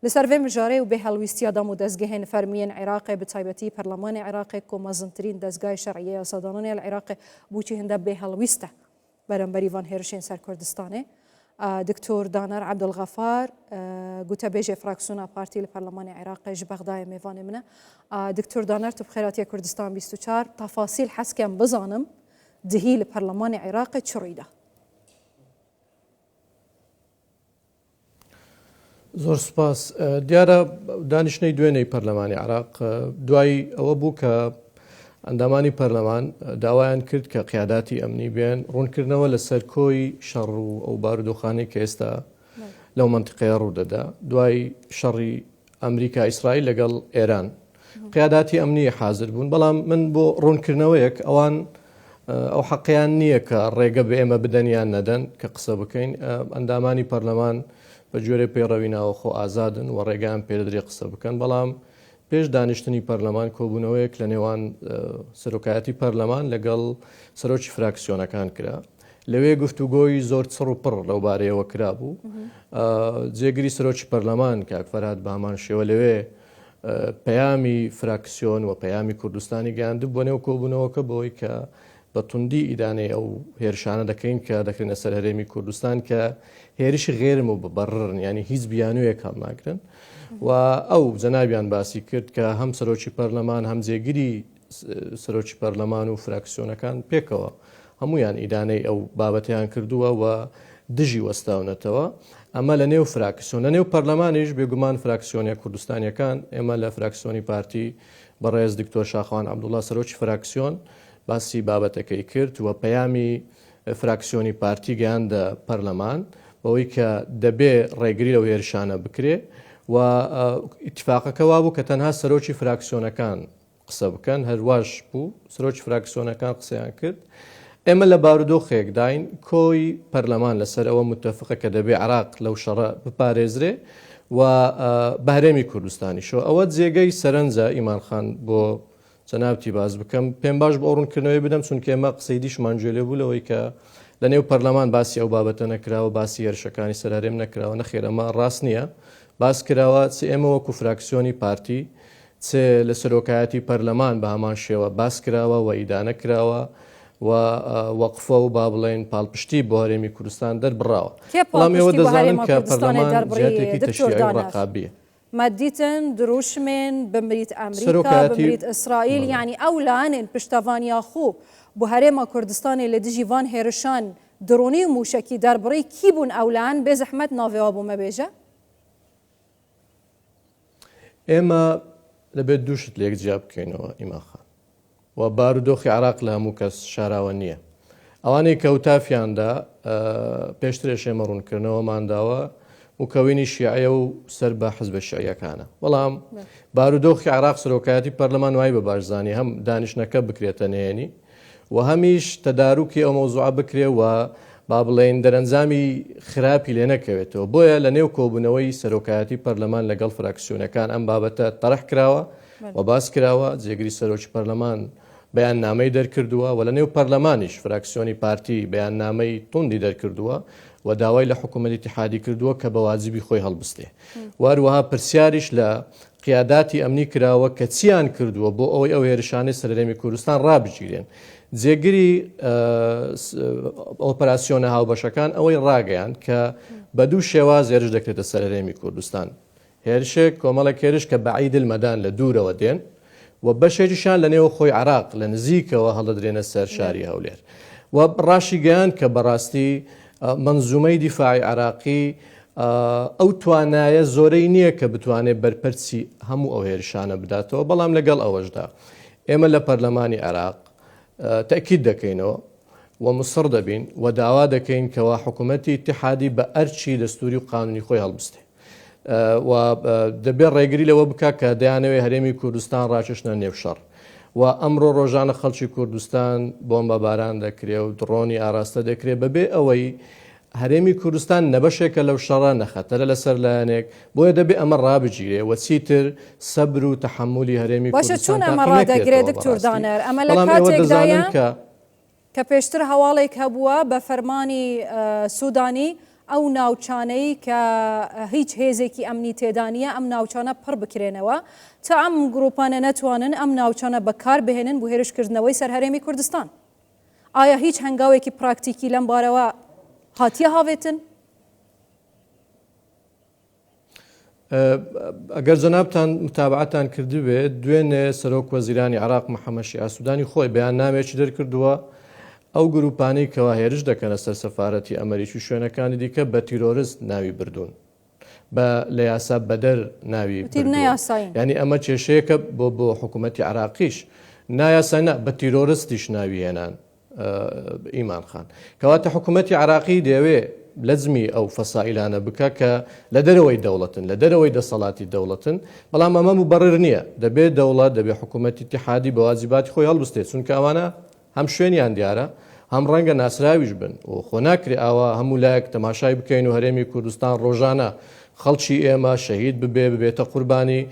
لەسەر vê mijarê û bê helwîstiya dam û dezgehên fermiyên Iraqê bi taybetî Perlemanê Iraqê ku mezintirîn dezgahê şerîyê ya sedananê li Iraqê bûçî hinde bê helwîst e beremberî van hêrişên ser Kurdistanê. Diktor Daner Abdulgafar gotebêjê fraksiyona partî li Perlemanê Iraqê ji Bexdayê mêvanê min e. Diktor Daner tu bi xêratiya Kurdistan 24 tefasîl heskem bizanim dihî li Perlemanê Iraqê çi rûyda. زۆر سپاس دیارە دانیشتنەی دوێنەی پەرلەمانی عێراق دوای ئەوە بوو کە ئەندامانی پەرلەمان داوایان کرد کە قیاداتی ئەمنی بێن ڕوونکردنەوە لەسەر کۆی شەڕ و ئەو بارودۆخانەی کە ئێستا لەو منتیقەیە ڕوودەدا دوای شەڕی ئەمریکا ئیسرائیل لەگەڵ ئێران قیاداتی ئەمنی حاضر بوون بەڵام من بۆ ڕوونکردنەوەیەک ئەوان ئەو حەقیان نییە کە ڕێگە بە ئێمە بدەنیان نەدەن کە قسە بکەین ئەندامانی پەرلەمان بە جۆرە پێڕەوی ناوەخۆ ئازادن و ڕێگەیان پێدەدرێ قسە بکەن بەڵام پێش دانیشتنی پەرلەمان کۆبوونەوەیەک لە نێوان سەرۆکایەتی پەرلەمان لەگەڵ سەرۆکی فراکسیۆنەکان کرا لەوێ گفتوگۆی زۆر چڕ و پڕ لەو بارەیەوە کرا بوو جێگیری سەرۆکی پەرلەمان کاک فەرهاد بە هەمان شێوە لەوێ پەیامی فراکسیۆن و پەیامی کوردستانی گەیاندە بۆ نێو کۆبوونەوەکە بەوەی کە بە توندی ئیدانەی ئەو هێرشانە دەکەین کە دەکرێنە سەر هەرێمی کوردستان کە هێرشی غێرم و ببڕن ینی هیچ بیانویەک هەڵ ناکرن و ئەو جەنابیان باسی کرد کە هەم سەرۆکی پەرلەمان هەم جێگیری سەرۆکی پەرلەمان و فراکسیۆنەکان پێکەوە هەمویان ئیدانەی ئەو بابەتیان کردووە و دژی وەستاونەتەوە ئەمە لە نێو فراکسیۆن لە نێو پەرلەمانیش بێگومان فراکسیۆنیە کوردستانیەکان ئێمە لە فراکسیۆنی پارتی بەڕێز دکتۆر شاخوان عەبدوڵڵا سەرۆکی فراکسیۆن باسی بابەتەکەی کرد و پەیامی فراکسیۆنی پارتی گەیاندە پەرلەمان بەوەی کە دەبێ ڕێگری لەو هێرشانە بکرێ و ئیتفاقەکەوا بوو کە تەنها سەرۆکی فراکسیۆنەکان قسە بکەن هەرواش بوو سەرۆکی فراکسیۆنەکان قسەیان کرد ئێمە لە بارودۆخێک داین کۆی پەرلەمان لەسەر ئەوە متتەفقە کە دەبێ عێراق لەو شەڕە بپارێزرێ و بە هەرێمی کوردستانیشەوە ئەوە جێگەی سەرنجە ئیمانخان بۆ جەنابتی باز بکەم پێم باش بە ڕوونکردنەوەی بدەم چونکە ئێمە قسەی دیشمان گوێلێ بوو لەوەی کە لە نێو پەرلەمان باسی ئەو بابەتە نەکراوە باسی هێرشەکانی سەرهەرێم نەکراوە نەخێرەمە ڕاست نییە باس کراوە چ ئێمە وەکو فراکسیۆنی پارتی چ لە سەرۆکایەتی پەرلەمان بە هەمان شێوە باس کراوە و ئیدانە کراوە و وەقفە و با بڵێن پاڵپشتی بۆ هەرێمی کوردستان دەربڕاوە بەڵام ئێوە دەزانن کە پەرلەمان جێتێکی تەشریعی ڕەقابیە مادیتن دروشمن بمريت أمريكا بمريت إسرائيل يعني أولان بشتافانيا خو بهرما كردستان لدجي فان هيرشان دروني وموشكي دربري كيبون أولان بزحمة نافي أبو مبيجة إما لبيت دوشت ليك جاب كينو إما خان وبارودوخي عراق لها موكس شاراوانية أواني كوتافيان دا بيشتريش مرون كرنو مان داوا وكويني شيعية وسر بە حزب شیعیەکانە بەڵام بارودۆخی عێراق سەرۆکایەتی پەرلەمان وای بە باشزانی هەم دانیشتنەکە بکرێتە نهێنی و هەمیش تەداروکی ئەو مەوزوعە بکرێ و با بڵێن دەرەنجامی خراپی لێ نەکەوێتەوە بۆیە لە نێو کۆبوونەوەی سەرۆکایەتی پەرلەمان لەگەڵ فراکسیۆنەکان ئەم بابەتە تەرەح کراوە و باس کراوە جێگری سەرۆکی پەرلەمان بەیان نامەی دەرکردووە و لە نێو پەرلەمانیش فراکسیۆنی پارتی بەیان نامەی توندی دەرکردووە و داوای لە حکوومەتی اتحادی کردووە کە بە واجبی خۆی هەڵبستێ واروەها پرسیاریش لە قیاداتی ئەمنی کراوە کە چیان کردووە بۆ ئەوەی ئەو هێرشانەی سەرهەرێمی کوردستان ڕابگیرێن جێگیری ئۆپەراسیۆنە هاوبەشەکان ئەوەی ڕاگەیان کە بە دوو شێواز هێرش دەکرێتە سەرهەرێمی کوردستان هێرشێک کۆمەڵێک هێرش کە بەعید المەدان لە دوورەوە دێن و بەشێکیشان لە نێو خۆی عێراق لە نزیکەوە هەڵدرێنە سەر شاری هەولێر و ڕاشی گەیان کە بەڕاستی منزومەی دیفاعی عراقی ئەو توانایە زۆرەی نییە کە بتوانێت بەرپەرچی هەموو ئەو هێرشانە بداتەوە بەڵام لەگەڵ ئەوەشدا ئێمە لە پەرلەمانی عێراق تەکید دەکەینەوە و مصر دەبین و داوا دەکەین کەوا حکوومەتی اتحادی بە ئەرچی دەستوری و قانونی خۆی هەڵبستێ و دەبێت ڕێگری لەوە بکات کە دەیانەوێت هەرێمی کوردستان ڕاکێشنە نێو شەڕ و ئەمڕۆ ڕۆژانە خەڵکی کوردستان بۆمبە باران دەکرێت و دڕۆنی ئاراستە دەکرێت بەبێ ئەوەی هەرێمی کوردستان نەبەشێکە لەو شەڕە نەخەتەرە لەسەر لایەنێک بۆیە دەبێ ئەمە ڕابگیرێ و چیتر سەبر و تەحملی هەرێمی کوردستان باشە چۆن ئەمە ڕادەگرێت دکتۆر دانەر ئەمە لە کاتێکدایە کە پێشتر هەواڵێک هەبووە بە فەرمانی سوودانی ئەو ناوچانەی کە هیچ هێزێکی ئەمنی تێدانە ئەم ناوچانە پڕ بکرێنەوە تا ئەم گروپانە نەتوانن ئەم ناوچانە بەکار بهێنن بۆ هێرشکردنەوەی سەرهەرێمی کوردستان. ئایا هیچ هەنگاوێکی پراکتیکی لەم بارەوە هاتیە هاوێتن؟ ئەگەر جەنابتان متابعەتان کردبێ دوێنێ سەرۆک وەزیرانی عراق محەممەد شیع سوودانی خۆی بەیان نامێکی دەرکردووە ئەو گروپانەی کەوا هێرش دەکەنە سەر سەفارەتی ئەمریکی و شوێنەکانی دیکە بە تیرۆریست ناوی بردوون بە لە یاسا بەدەر ناوی ینی ئەمە کێشەیەکە بۆ حکوومەتی عراقیش نایاساینا بە تیرۆریستیش ناوی هێنان ئیمان خان کەواتە حکوومەتی عراقی دەوێ لەزمی ئەو فەسائلانە بکە کە لە دەرەوەی دەوڵەتن لە دەرەوەی دەسەڵاتی دەوڵەتن بەڵام ئەمە مبەڕر نییە دەبێت دەوڵات دەبێت حکوومەتی اتحادی بە واجباتی خۆی هەڵبستێت چونکە ئەوانە هەم شوێنیان دیارە هەم ڕەنگە ناسراویش بن و خۆ ناکرێ ئاوا هەموو لایەک تەماشای بکەین و هەرێمی کوردستان ڕۆژانە خەڵکی ئێمە شەهید ببێتە قوربانی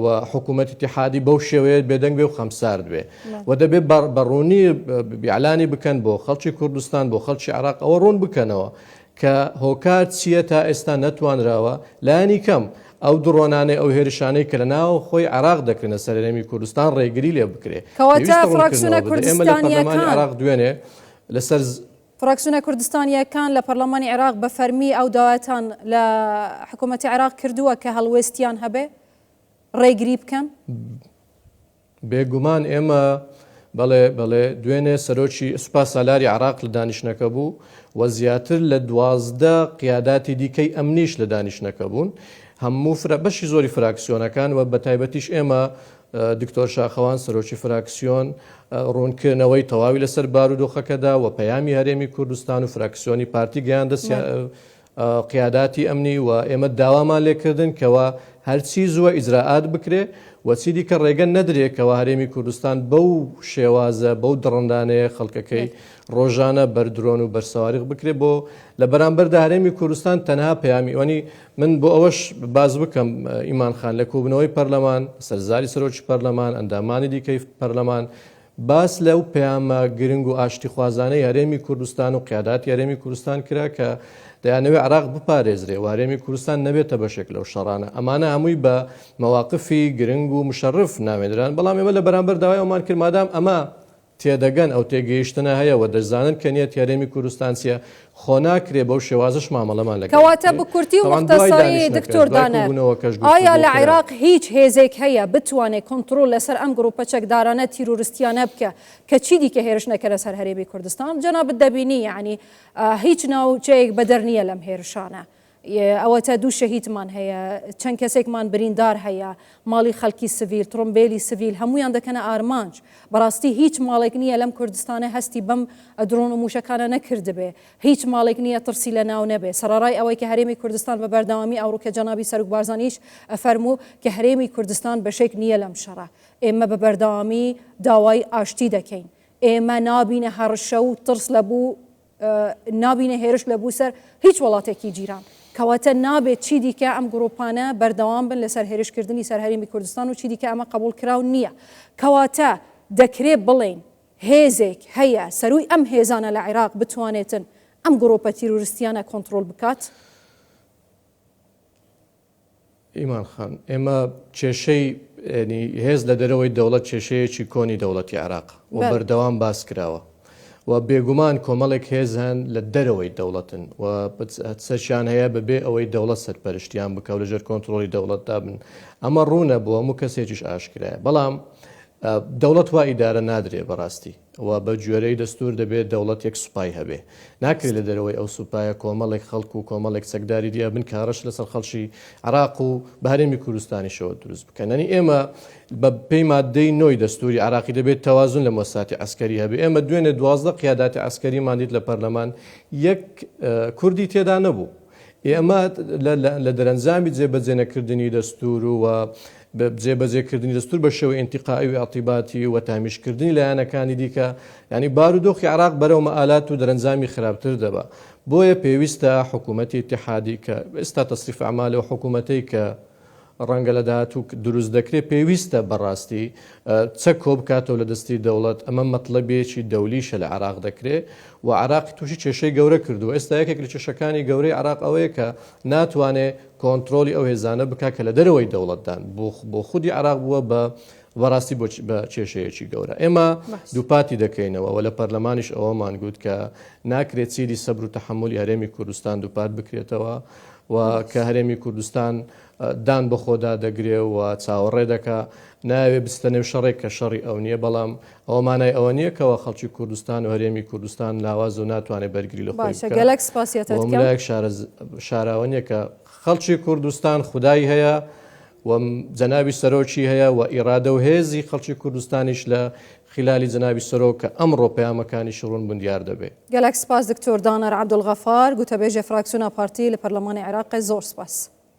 و حکوومەتی اتحادی بەو شێوەیە بێدەنگ بێ و خەمسار دوێ و دەبێت بەڕوونی بیعلانی بکەن بۆ خەڵکی کوردستان بۆ خەڵکی عراق ئەوە ڕوون بکەنەوە کە هۆکار چییە تا ئێستا نەتوانراوە لایانی کەم ئەو دڕۆنانەی ئەو هێرشانەی کە لە ناو خۆی عراق دەکردنە سەرهەرێمی کوردستان ڕێگری لێ بکرێ عراق دوێنێ لەسەر فراکسیۆنە کوردستانیەکان لە پەرلەمانی عێراق بە فەرمی ئەو داواتان لە حکوومەتی عێراق کردووە کە هەڵوێستیان هەبێ ڕێگری بکەن بێگومان ئێمە بەڵێ دوێنێ سەرۆکی سوپا سالاری عراق لە دانیشتنەکە بوو و زیاتر لە 12 قیاداتی دیکەی ئەمنیش لە دانیشتنەکە بوون هەموو بەشی زۆری فراکسیۆنەکان و بە تایبەتیش ئێمە دکتۆر شاخەوان سەرۆکی فراکسیۆن ڕوونکردنەوەی تەواوی لەسەر بارودۆخەکەدا و پەیامی هەرێمی کوردستان و فراکسیۆنی پارتی گەیاندە قیاداتی ئەمنی و ئێمە داوامان لێکردن کەەوە هەرچی زووە ئیجراعات بکرێ وەچی دیکە ڕێگەن نەدرێتەوە هەرێمی کوردستان بەو شێوازە بەو دڕندانەیە خەڵکەکەی ڕۆژانە بەردرۆن و بەرسەواریق بکرێ بۆ لە بەرامبەردا هەرێمی کوردستان تەنها پەیامی وەنی من بۆ ئەوەش باز بکەم ئیمان خان لە کۆبنەوەی پەرلەمان سەرزاری سەرۆکی پەرلەمان ئەندامانی دیکەی پەرلەمان باس لەو پەیامە گرنگ و ئاشتی خوازانەی هەرێمی کوردستان و قیاداتی هەرێمی کوردستان کرا کە دەیانەوێت عراق بپارێزرێ و هەرێمی کوردستان نەبێتە بەشێک لەو شەڕانە ئەمانە هەمووی بە مەواقفی گرنگ و مشەرف نامێنران بەڵام ئێمە لە بەرامبەر داوای ئەومان کرد مادام ئەمە تێدەگەن ئەو تێگەیشتنە هەیە و دەزانن کە نیەت هەرێمی کوردستانسیە خۆ ناکرێ بەو شێوازش مامەڵەمان لەگەڵ کەواتە بە کورتی و مختصری دکتۆر دانەر ئایا لە عێراق هیچ هێزێک هەیە بتوانێت کۆنتڕۆل لەسەر ئەم گروپە چەکدارانە تیرۆریستیانە بکە کە چی دیکە هێرش نەکە لەسەر هەرێمی کوردستان جەنابەت دەبینی یعنی هیچ ناوچەیەک بەدەر نییە لەم هێرشانە ئەوە تا دوو شەهیدمان هەیە چەند کەسێکمان بریندار هەیە ماڵی خەڵکی سڤیل ترۆمبیلی سڤیل هەمویان دەکەنە ئارمانج بەڕاستی هیچ ماڵێک نییە لەم کوردستانە هەستی بەم درۆن و موشەکانە نەکردبێ هیچ ماڵێک نییە ترسی لە ناو نەبێ سەرڕای ئەوەی کە هەرێمی کوردستان بە بەردەوامی ئەوڕوکە جەنابی سەرۆک بارزانیش ئەفەرموو کە هەرێمی کوردستان بەشێک نییە لەم شەڕە ئێمە بە بەردەوامی داوای ئاشتی دەکەین ئێمە نابینە هەڕشە و ترس لەبوو نابینە هێرش لەبوو سەر هیچ وڵاتێکی جیران کەواتە نابێت چی دیکە ئەم گروپانە بەردەوام بن لەسەر هێرشکردنی سەرهەرێمی کوردستان و چی دیکە ئەمە قبول کراو نییە کەواتە دەکرێت بڵێن هێزێک هەیە سەروی ئەم هێزانە لە عێراق بتوانێتن ئەم گروپە تیرۆریستیانە کۆنتڕۆل بکات ئیمان خان ئێمە کێشەی هێز لە دەرەوەی دەوڵەت کێشەیەکی کۆنی دەوڵەتی عێراق و بەردەوام باس کراوە و بێگومان کۆمەڵێک هێزان لە دەرەوەی دەوڵەتن و سەرشیان هەیە بەبێ ئەوەی دەوڵەت سەرپەرشتیان بکەو لەژێر کۆنتڕۆلی دەوڵەتدا بن ئەمە ڕوونە بووە هەموو کەسێکیش ئاشکرایە بەڵام دەوڵەت وا ئیدارە نادرێ بەڕاستی و بە گوێرەی دەستور دەبێت دەوڵەت یەک سوپای هەبێ ناکرێت لە دەرەوەی ئەو سوپایە کۆمەڵێک خەڵکو و کۆمەڵێک سەکداری دیە بن کارەش لەسەر خەڵکی عراق و بە هەرێمی کوردستانیشەوە دروست بکەن ئەنی ئێمە بە پێی مادەی نۆی دەستوری عراقی دەبێت تەوازن لە مۆساتی عسکەری هەبێ ئێمە دوێنێ 12 قیاداتی عسکەریمان دیت لە پەرلەمان یەک کوردی تێدا نەبوو ئێمە لە دەرەنجامی جێبەجێنەکردنی دەستور و جێبەجێکردنی دەستور بە شێوەی ئینتیقائی و ئەتیباتی و تامیشکردنی لایەنەکانی دیکە ینی بارودۆخی عراق بەرەو مەئالات و دەرەنجامی خراپتر دەبا بۆیە پێویستە حکوومەتی اتحادی کە ئێستا تەصریف ئەعمالە و حکوومەتەی کە ڕەنگە لە داهاتوو دروست دەکرێت پێویستە بەڕاستی چە کۆ بکاتەوە لە دەستی دەوڵەت ئەمە مەطلەبێکی دەولیشە لە عراق دەکرێت و عراقی تووشی کێشەی گەورە کردو ئێستا یەکێک لە کێشەکانی گەورەی عراق ئەوەیە کە ناتوانێت کۆنتترۆلی ئەو هێزانە بک کە لە دەرەوەی دەوڵەتدان بۆ خودی عراق بووە بەڕاستی بە کێشەیەکی گەورە ئێمە دووپاتی دەکەینەوە و لە پەرلەمانیش ئەوەمان گوت کە ناکرێت چیری سەبر و تەحملی هەرێمی کوردستان دووپات بکرێتەوە و کە هەرێمی کوردستان دان بەخۆدا دەگرێ و چاوەڕێ دەکا ناوێ بستە نێو شەڕێک کە شەڕی ئەو نییە بەڵام ئەومانای ئەوە نییە کەەوە خەڵکی کوردستان و هەرێمی کوردستان لاواز و ناتوانێت بەرگری لە خۆی شاراوە نیە کە خەڵکی کوردستان خودایی هەیە و جەنابی سەرۆکی هەیە و ئیرادە و هێزی خەڵکی کوردستانیش لە خلالی جەنابی سەرۆک کە ئەمڕۆ پەیامەکانی شڕون بندیار دەبێت. گەلێک سپاس دکتۆر دانەر عەبدولغەفار گوتەبێژە فراکسیۆنا پارتی لە پەرلەمانی عێراق زۆر سپاس.